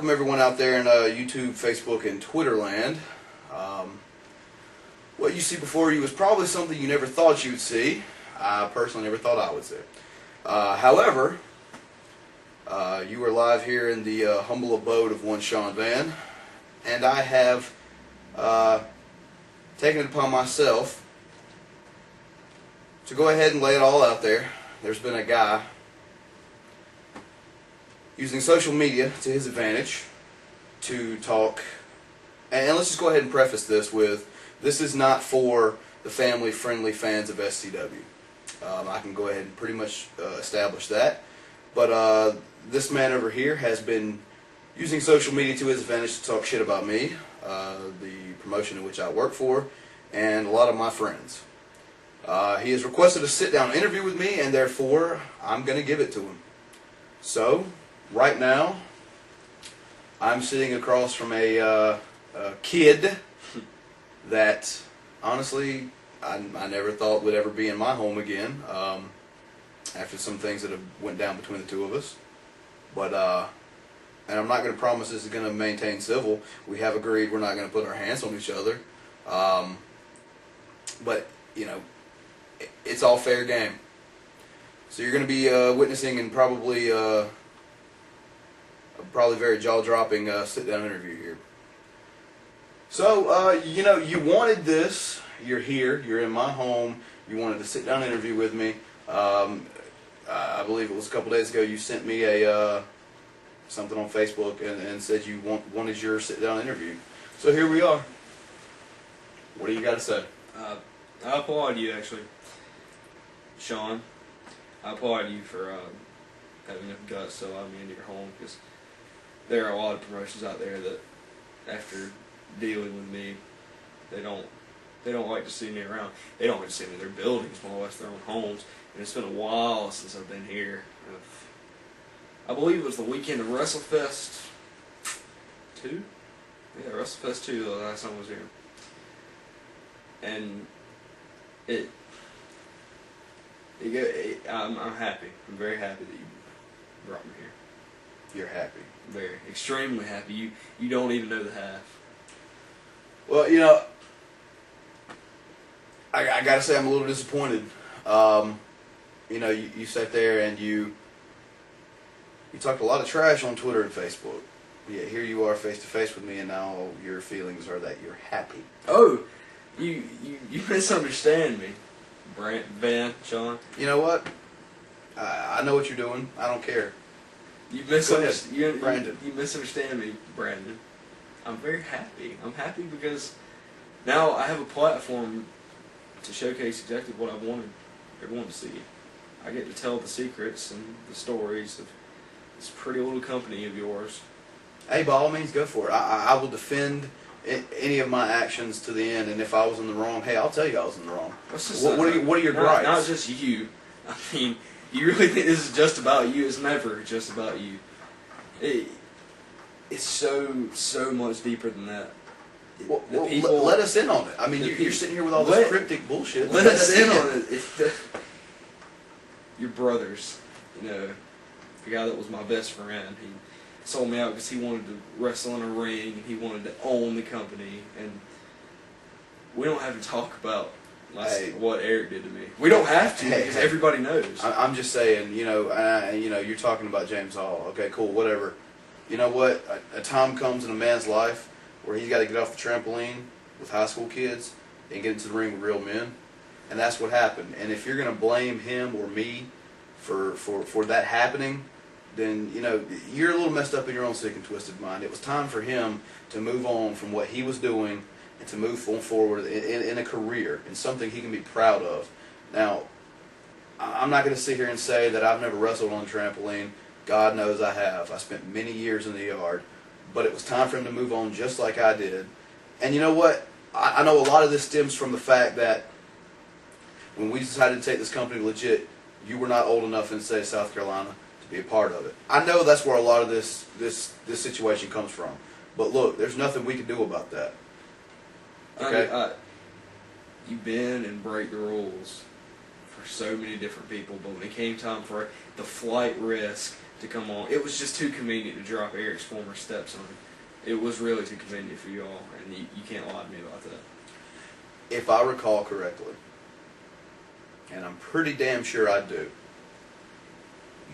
welcome everyone out there in YouTube, Facebook, and Twitter land. What you see before you is probably something you never thought you would see. I personally never thought I would see. However, you are live here in the humble abode of one Sean Van, and I have taken it upon myself to go ahead and lay it all out there. There's been a guy using social media to his advantage to talk, and let's just go ahead and preface this with, this is not for the family-friendly fans of SCW. I can go ahead and pretty much establish that. But this man over here has been using social media to his advantage to talk shit about me, the promotion in which I work for, and a lot of my friends. He has requested a sit-down interview with me, and therefore I'm going to give it to him. So, right now, I'm sitting across from a kid that, honestly, I never thought would ever be in my home again, after some things that have went down between the two of us. But, and I'm not going to promise this is going to maintain civil. We have agreed we're not going to put our hands on each other. But, you know, it's all fair game. So you're going to be witnessing and probably very jaw-dropping sit-down interview here. So, you know, you wanted this. You're here. You're in my home. You wanted a sit-down interview with me. I believe it was a couple days ago you sent me a something on Facebook and said you wanted your sit-down interview. So here we are. What do you got to say? I applaud you, actually, Sean. I applaud you for having enough guts to allow me into your home, because there are a lot of promotions out there that, after dealing with me, they don't like to see me around. They don't like to see me in their buildings, more or less their own homes. And it's been a while since I've been here. I believe it was the weekend of WrestleFest 2? Yeah, WrestleFest 2 the last time I was here. And I'm happy. I'm very happy that you brought me here. You're happy. Very. Extremely happy. You don't even know the half. Well, you know, I gotta say I'm a little disappointed. You know, you sat there and you talked a lot of trash on Twitter and Facebook. Yeah, here you are face to face with me, and now your feelings are that you're happy. Oh, you misunderstand me, Van, Sean. You know what? I know what you're doing. I don't care. You Brandon. You misunderstand me, Brandon. I'm very happy. I'm happy because now I have a platform to showcase exactly what I wanted everyone to see. I get to tell the secrets and the stories of this pretty little company of yours. Hey, by all means, go for it. I will defend any of my actions to the end, and if I was in the wrong, hey, I'll tell you I was in the wrong. What are your gripes? Not just you. I mean, you really think this is just about you? It's never just about you. It's so much deeper than that. Well, let us in on it. I mean, you're sitting here with all this cryptic bullshit. Let us in on it. Your brothers, you know, the guy that was my best friend, he sold me out because he wanted to wrestle in a ring and he wanted to own the company. And we don't have to talk about what Eric did to me. We don't have to, because everybody knows. I'm just saying, you know, you're talking about James Hall. Okay, cool, whatever. You know what? A time comes in a man's life where he's got to get off the trampoline with high school kids and get into the ring with real men. And that's what happened. And if you're going to blame him or me for that happening, then, you know, you're a little messed up in your own sick and twisted mind. It was time for him to move on from what he was doing and to move forward in a career, in something he can be proud of. Now, I'm not going to sit here and say that I've never wrestled on a trampoline. God knows I have. I spent many years in the yard. But it was time for him to move on just like I did. And you know what? I know a lot of this stems from the fact that when we decided to take this company legit, you were not old enough in the state of South Carolina to be a part of it. I know that's where a lot of this situation comes from. But look, there's nothing we can do about that. Okay? You bend and break the rules for for so many different people, but when it came time for the flight risk to come on, it was just too convenient to drop Eric's former stepson. It was really too convenient for you all, and you can't lie to me about that. If I recall correctly, and I'm pretty damn sure I do,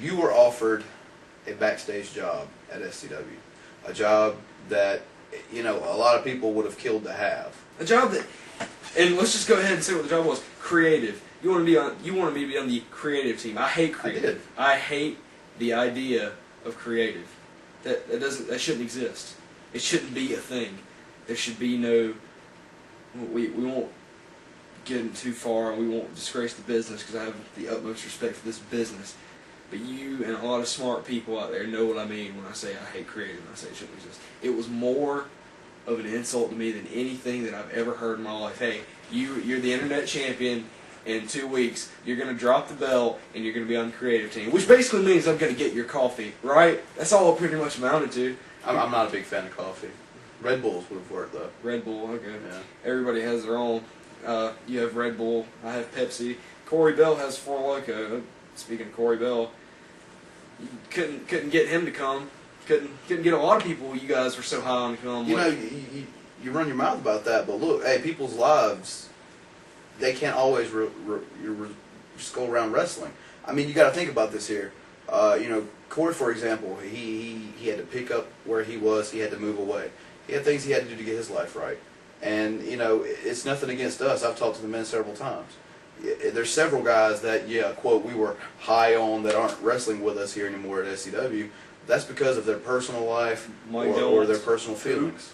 you were offered a backstage job at SCW. A job that, you know, a lot of people would have killed to have. A job that, and let's just go ahead and say what the job was. Creative. You wanted me to be on the creative team. I hate creative. I hate the idea of creative. That shouldn't exist. It shouldn't be a thing. There should be no. We won't get in too far, and we won't disgrace the business because I have the utmost respect for this business. But you and a lot of smart people out there know what I mean when I say I hate creative and I say it shouldn't exist. It was more of an insult to me than anything that I've ever heard in my life. Hey, you're the internet champion. In 2 weeks, you're going to drop the belt and you're going to be on the creative team, which basically means I'm going to get your coffee, right? That's all it pretty much amounted to. I'm not a big fan of coffee. Red Bulls would have worked, though. Red Bull, okay. Yeah. Everybody has their own. You have Red Bull. I have Pepsi. Corey Bell has Four Loko. Speaking of Corey Bell, you couldn't get him to come. Couldn't get a lot of people. You guys were so high on to come. You know, you run your mouth about that, but look, hey, people's lives, they can't always just go around wrestling. I mean, you got to think about this here. You know, Corey, for example, he had to pick up where he was. He had to move away. He had things he had to do to get his life right. And, you know, it's nothing against us. I've talked to the men several times. There's several guys that, yeah, quote, we were high on that aren't wrestling with us here anymore at SCW. That's because of their personal life or their personal feelings.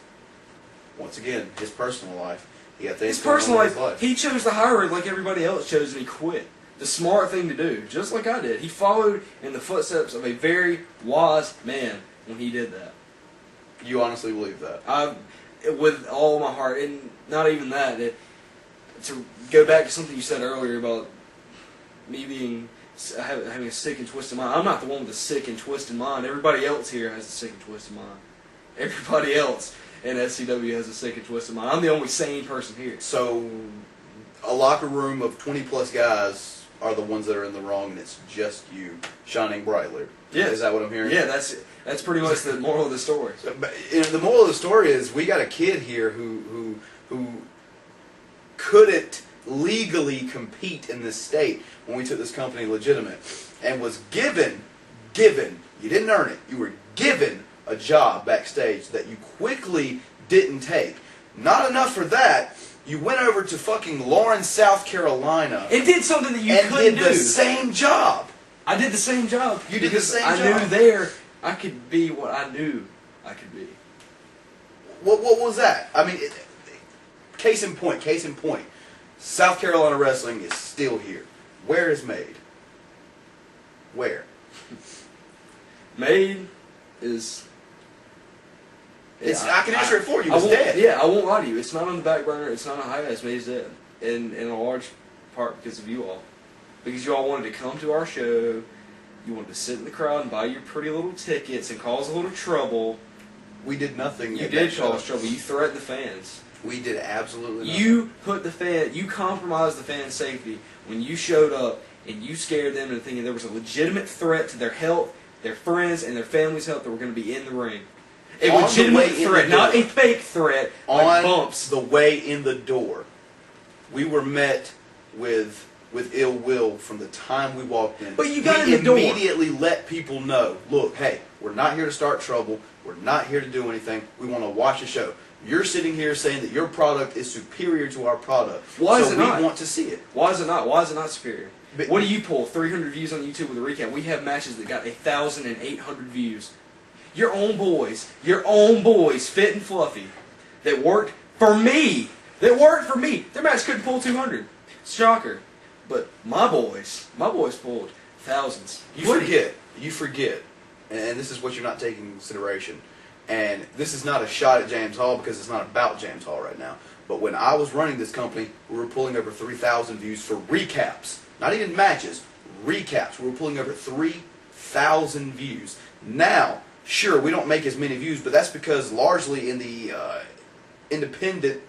Once again, his personal life. He had things his personal going on in life. He chose the high road like everybody else chose, and he quit. The smart thing to do, just like I did. He followed in the footsteps of a very wise man when he did that. You honestly believe that? With all my heart, and not even that. To go back to something you said earlier about me having a sick and twisted mind. I'm not the one with a sick and twisted mind. Everybody else here has a sick and twisted mind. Everybody else in SCW has a sick and twisted mind. I'm the only sane person here. So, a locker room of 20-plus guys are the ones that are in the wrong, and it's just you shining brightly. Yes. Is that what I'm hearing? Yeah, that's pretty much the moral of the story. The moral of the story is we got a kid here who couldn't legally compete in this state when we took this company legitimate, and was given, you didn't earn it, you were given a job backstage that you quickly didn't take. Not enough for that, you went over to fucking Lawrence, South Carolina and did something that you couldn't do. And did the same job. I did the same job. You did the same job. I knew there I could be what I knew I could be. What was that? I mean, case in point. South Carolina wrestling is still here. Where is Made? Where? Made is... I can answer it for you. It's dead. Yeah, I won't lie to you. It's not on the back burner. It's not on hiatus. Made's dead. In a large part because of you all. Because you all wanted to come to our show. You wanted to sit in the crowd and buy your pretty little tickets and cause a little trouble. We did nothing. You did cause trouble. You threatened the fans. We did absolutely nothing. You compromised the fans' safety when you showed up and you scared them into thinking there was a legitimate threat to their health, their friends, and their family's health that were going to be in the ring. A legitimate threat, not a fake threat, like bumps. On the way in the door, we were met with ill will from the time we walked in. But you got in the door. We immediately let people know, look, hey, we're not here to start trouble. We're not here to do anything. We want to watch a show. You're sitting here saying that your product is superior to our product. Why is it not? We want to see it. Why is it not? Why is it not superior? But what do you pull? 300 views on YouTube with a recap. We have matches that got 1,800 views. Your own boys, fit and fluffy, that worked for me. Their match couldn't pull 200. Shocker. But my boys pulled thousands. You forget, and this is what you're not taking into consideration. And this is not a shot at James Hall because it's not about James Hall right now. But when I was running this company, we were pulling over 3,000 views for recaps. Not even matches, recaps. We were pulling over 3,000 views. Now, sure, we don't make as many views, but that's because largely in the independent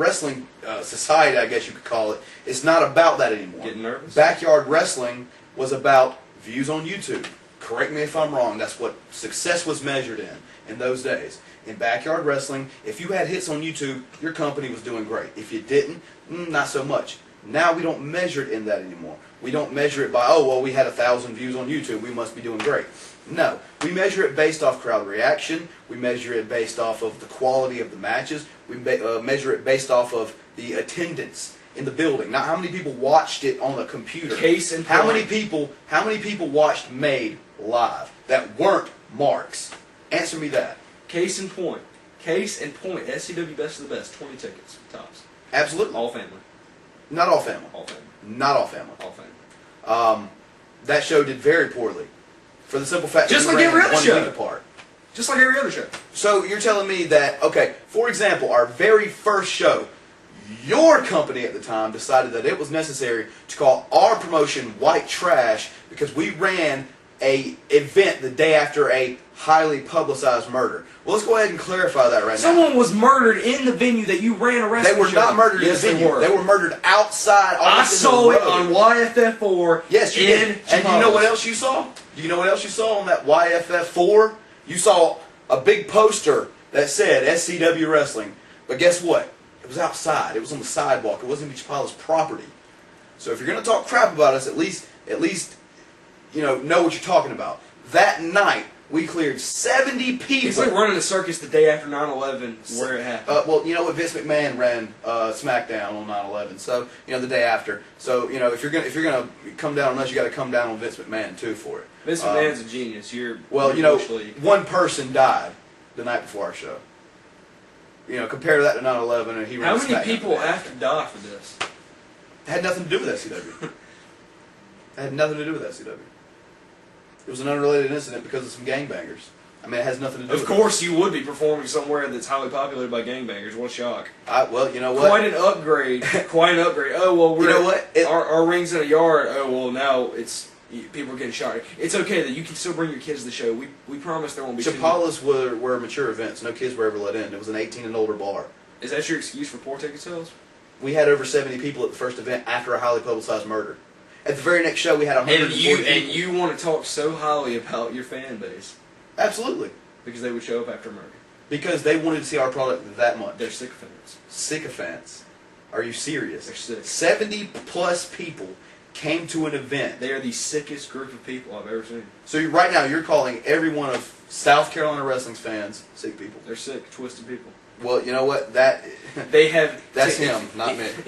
wrestling society, I guess you could call it, it's not about that anymore. Getting nervous? Backyard wrestling was about views on YouTube. Correct me if I'm wrong. That's what success was measured in those days. In backyard wrestling, if you had hits on YouTube, your company was doing great. If you didn't, not so much. Now we don't measure it in that anymore. We don't measure it by, oh, well, we had 1,000 views on YouTube, we must be doing great. No, we measure it based off crowd reaction. We measure it based off of the quality of the matches. We measure it based off of the attendance in the building. Not how many people watched it on the computer. Case in point. How many people watched Made live that weren't marks? Answer me that. Case in point. Case in point. SCW Best of the Best. 20 tickets. Tops. Absolutely. All family. Not all family. All family. Not all family. All family. That show did very poorly. For the simple fact Just that like every other 1 show. week apart. Just like every other show. So you're telling me that, okay, for example, our very first show, your company at the time decided that it was necessary to call our promotion white trash because we ran a event the day after a highly publicized murder. Well, let's go ahead and clarify that right now. Someone was murdered in the venue that you ran a wrestling show. They were not murdered yes, in the venue. They were murdered outside. I saw it on YFF4. Yes, you did. And do you know what else you saw? Do you know what else you saw on that YFF4? You saw a big poster that said SCW Wrestling. But guess what? It was outside. It was on the sidewalk. It wasn't Chapala's property. So if you're going to talk crap about us, at least know what you're talking about. That night, we cleared 70 people. It's like running a circus the day after 9/11 where it happened. Well, you know what? Vince McMahon ran SmackDown on 9/11, so the day after. So if you're gonna come down on us, you got to come down on Vince McMahon too for it. Vince McMahon's a genius. You're one person died the night before our show. Compare that to 9/11, and he ran. How many people have to die for this? It had nothing to do with SCW. It had nothing to do with SCW. It was an unrelated incident because of some gangbangers. I mean, it has nothing to do with it. Of course you would be performing somewhere that's highly populated by gangbangers. What a shock. Well, you know what? Quite an upgrade. Quite an upgrade. Oh, well, we're... You know what? Our ring's in a yard. Oh, well, now people are getting shot. It's okay that you can still bring your kids to the show. We promise there won't be... Chapala's were mature events. No kids were ever let in. It was an 18 and older bar. Is that your excuse for poor ticket sales? We had over 70 people at the first event after a highly publicized murder. At the very next show, we had 140 people. And you want to talk so highly about your fan base. Absolutely. Because they would show up after murder. Because they wanted to see our product that much. They're sycophants. Sycophants. Are you serious? They're sick. 70 plus people came to an event. They are the sickest group of people I've ever seen. So right now, you're calling every one of South Carolina Wrestling's fans sick people. They're sick, twisted people. Well, you know what? They have... That's him, not me.